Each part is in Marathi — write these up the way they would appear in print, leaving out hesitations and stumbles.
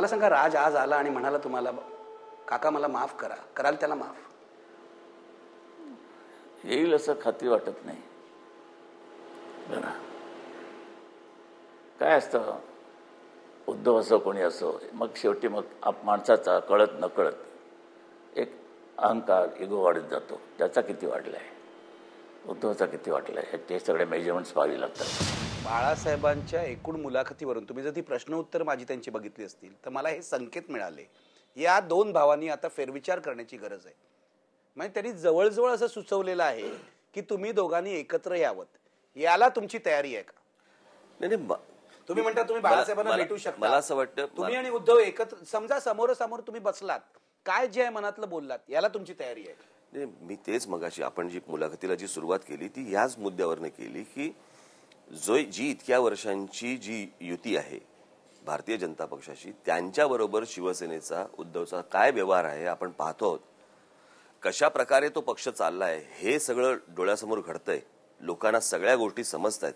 मला सांगा, राज आज आला आणि म्हणाला तुम्हाला, काका मला माफ करा, कराल त्याला माफ? येईल असं खात्री वाटत नाही. बरं, काय असतं, उद्धव असो कोणी असो, मग शेवटी मग माणसाचा कळत नकळत एक अहंकार, इगो वाढत जातो. त्याचा किती वाढलाय, उद्धवचा किती वाढलाय, ते सगळे मेजरमेंट्स पाहावी लागतात. बाळासाहेबांच्या एकूण मुलाखतीवरून तुम्ही जर ती प्रश्न उत्तर माझी त्यांची बघितली असतील तर मला हे संकेत मिळाले, या दोन भावांनी आता फेरविचार करण्याची गरज आहे. म्हणजे त्यांनी जवळजवळ असं सुचवलेलं आहे की तुम्ही दोघांनी एकत्र यावं. याला तुमची तयारी आहे का? नाही, तुम्ही म्हणता तुम्ही बाळासाहेबांना भेटू शकता. मला असं वाटतं तुम्ही आणि उद्धव एकत्र, समजा समोरासमोर तुम्ही बसलात, काय जे आहे मनातलं बोललात, याला तुमची तयारी आहे? नाही, मी तेच मगाशी आपण जी मुलाखतीला जी सुरुवात केली ती याच मुद्द्यावरनं केली की जी इतक्या वर्षांची जी युती आहे भारतीय जनता पक्षाशी, त्यांच्याबरोबर शिवसेनेचा, उद्धवचा काय व्यवहार आहे आपण पाहतो आहोत. कशा प्रकारे तो पक्ष चाललाय हे सगळं डोळ्यासमोर घडतंय, लोकांना सगळ्या गोष्टी समजतायत.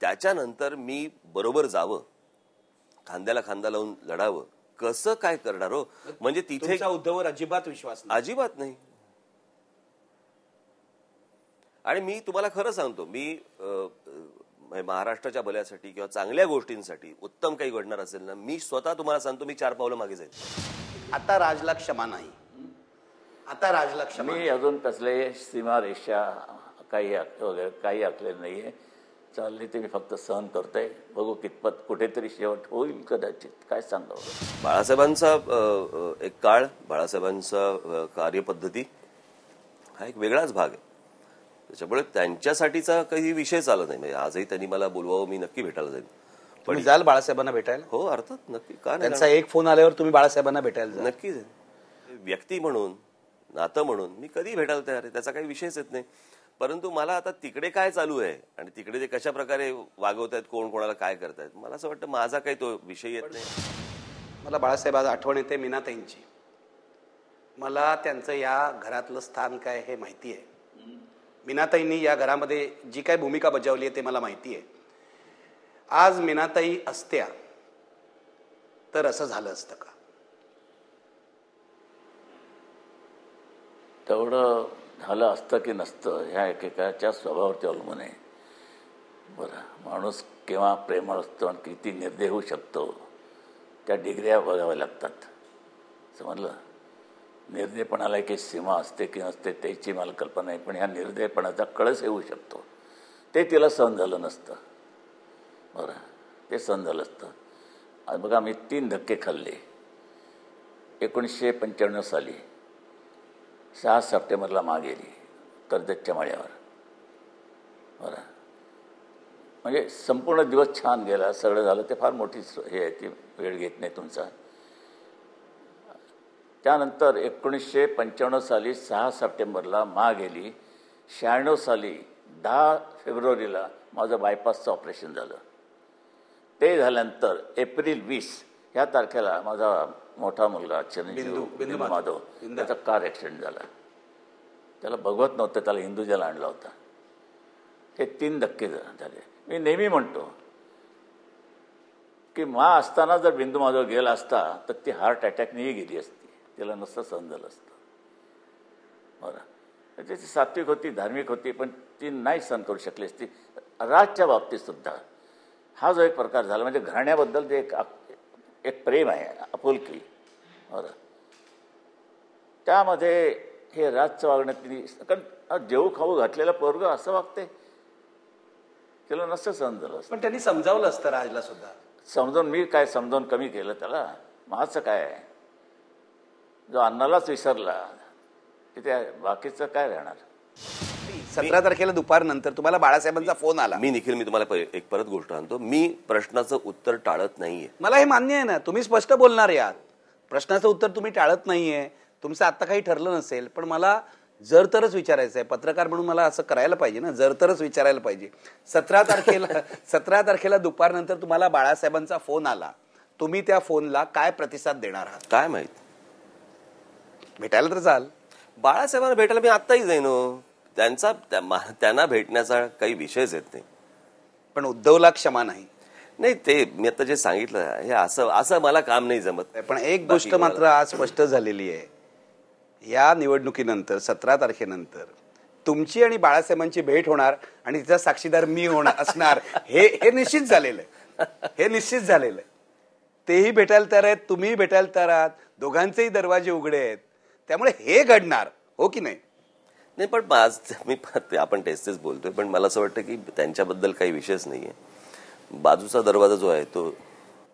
त्याच्यानंतर मी बरोबर जावं, खांद्याला खांदा लावून लढावं, कसं काय करणार हो? म्हणजे तिथे उद्धववर अजिबात विश्वास नाही. अजिबात नाही. आणि मी तुम्हाला खरं सांगतो, मी महाराष्ट्राच्या भल्यासाठी किंवा चांगल्या गोष्टींसाठी उत्तम काही घडणार असेल ना, मी स्वतः तुम्हाला सांगतो मी 4 पावलं मागे जाईल. आता राजला क्षमा नाही, आता राजला क्षमा. मी अजून कसले सीमारेषा काही वगैरे काही आखले नाहीये. चालली ते मी फक्त सहन करतोय. बघू कितपत कुठेतरी शेवट होईल, कदाचित, काय सांगावं. बाळासाहेबांचा एक काळ, बाळासाहेबांचा कार्यपद्धती हा एक वेगळाच भाग आहे. त्याच्यामुळे त्यांच्यासाठीचा काही विषय चालत नाही. म्हणजे आजही त्यांनी मला बोलवावं, मी नक्की भेटायला जाईल. पण जाल बाळासाहेबांना भेटायला? हो, अर्थात, नक्की. का नाही? त्यांचा एक फोन आल्यावर तुम्ही बाळासाहेबांना भेटायला जा? नक्की जाईल. व्यक्ती म्हणून, नातं म्हणून मी कधी भेटायला तयार आहे, त्याचा काही विषयच येत नाही. परंतु मला आता तिकडे काय चालू आहे आणि तिकडे ते कशा प्रकारे वागवत आहेत, कोण कोणाला काय करतायत, मला असं वाटतं माझा काही तो विषय येत नाही. मला बाळासाहेब आज आठवण येते मीनाताईंची. मला त्यांचं या घरातलं स्थान काय हे माहिती आहे. मीनाताईंनी या घरामध्ये जी काय भूमिका बजावली आहे ते मला माहिती आहे. आज मीनाताई असत्या तर असं झालं असतं का? तेवढं झालं असतं की नसतं ह्या एकेकाच्या स्वभावावरती अवलंबून आहे. बरं, माणूस केव्हा प्रेमळ असतो आणि किती निर्दय होऊ शकतो त्या डिग्र्या बघाव्या लागतात. समजलं? निर्दयपणाला एक सीमा असते की नसते त्याची मला कल्पना नाही, पण ह्या निर्दयपणाचा कळस येऊ शकतो. ते तिला सहन झालं नसतं. बरं, ते सहन झालं असतं. आज बघा, मी 3 धक्के खाल्ले. 1995 साली 6 सप्टेंबरला माग गेली कर्जतच्या माळ्यावर. बरं, म्हणजे संपूर्ण दिवस छान गेला, सगळं झालं. ते फार मोठी हे आहे, ती वेळ घेत नाही तुमचा. त्यानंतर 1995 साली 6 सप्टेंबरला माग गेली. 96 साली 10 फेब्रुवारीला माझं बायपासचं ऑपरेशन झालं. ते झाल्यानंतर एप्रिल 20 ह्या तारखेला माझा मोठा मुलगा चिरंजीव बिंदू माधव त्याचा कार ॲक्सिडेंट झाला. त्याला बघवत नव्हतं, त्याला हिंदुजाला आणला होता. हे 3 धक्के झाले. मी नेहमी म्हणतो की असताना जर बिंदू माधव गेला असता तर ती हार्ट अटॅकनेही गेली असती, तिला नसतं सहन झालं असतं. बरं, त्याची सात्विक होती, धार्मिक होती, पण ती नाही सहन करू शकली असती. राजच्या बाबतीत सुद्धा हा जो एक प्रकार झाला, म्हणजे घराण्याबद्दल जे एक प्रेम आहे, आपुलकी. बरं, त्यामध्ये हे राजचं वागणं तिने, कारण जेऊ खाऊ घातलेला पोरग असं वागते, तिला नसतं सहन झालं असतं. पण त्यांनी समजावलं असतं राजला सुद्धा. समजावून मी काय समजावून कमी केलं त्याला? माझं काय आहे, जो अन्नालाच विसरला तिथे बाकीचं काय राहणार? 17 तारखेला दुपारनंतर तुम्हाला बाळासाहेबांचा फोन आला. मी निखिल, मी तुम्हाला एक परत गोष्ट आणतो. मी प्रश्नाचं उत्तर टाळत नाहीये. मला हे मान्य आहे ना, तुम्ही स्पष्ट बोलणार यात. प्रश्नाचं उत्तर तुम्ही टाळत नाहीये. तुमचं आता काही ठरलं नसेल, पण मला जर तरच विचारायचं आहे. पत्रकार म्हणून मला असं करायला पाहिजे ना, जर तरच विचारायला पाहिजे. 17 तारखेला दुपारनंतर तुम्हाला बाळासाहेबांचा फोन आला. तुम्ही त्या फोनला काय प्रतिसाद देणार आहात? काय माहित. भेटायला तर चाल. बाळासाहेबांना भेटायला मी आत्ताही जाईन. त्यांना भेटण्याचा काही विषयच येत नाही. पण उद्धवला क्षमा नाही. नाही, ते मी आता जे सांगितलं हे असं असं मला काम नाही जमत. पण एक गोष्ट मात्र आज स्पष्ट झालेली आहे, या निवडणुकीनंतर 17 तारखेनंतर तुमची आणि बाळासाहेबांची भेट होणार आणि तिचा साक्षीदार मी होणार असणार हे निश्चित झालेलं आहे. हे निश्चित झालेलं आहे. तेही भेटायला तयार आहेत, तुम्हीही भेटायला तयार आहात, दोघांचेही दरवाजे उघडे आहेत. त्यामुळे हे घडणार, हो की नाही? नाही, पण आज आपण तेच बोलतोय, पण मला असं वाटतं की त्यांच्याबद्दल काही विषयच नाहीये. बाजूचा दरवाजा जो आहे तो,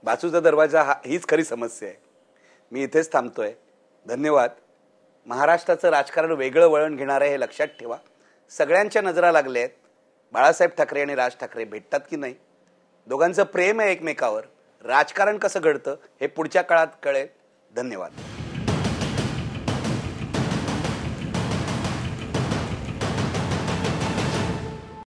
बाजूचा दरवाजा हीच खरी समस्या आहे. मी इथेच थांबतोय. धन्यवाद. महाराष्ट्राचं राजकारण वेगळं वळण घेणार आहे हे लक्षात ठेवा. सगळ्यांच्या नजरा लागल्या आहेत. बाळासाहेब ठाकरे आणि राज ठाकरे भेटतात की नाही, दोघांचं प्रेम आहे एकमेकावर, राजकारण कसं घडतं हे पुढच्या काळात कळेल. धन्यवाद.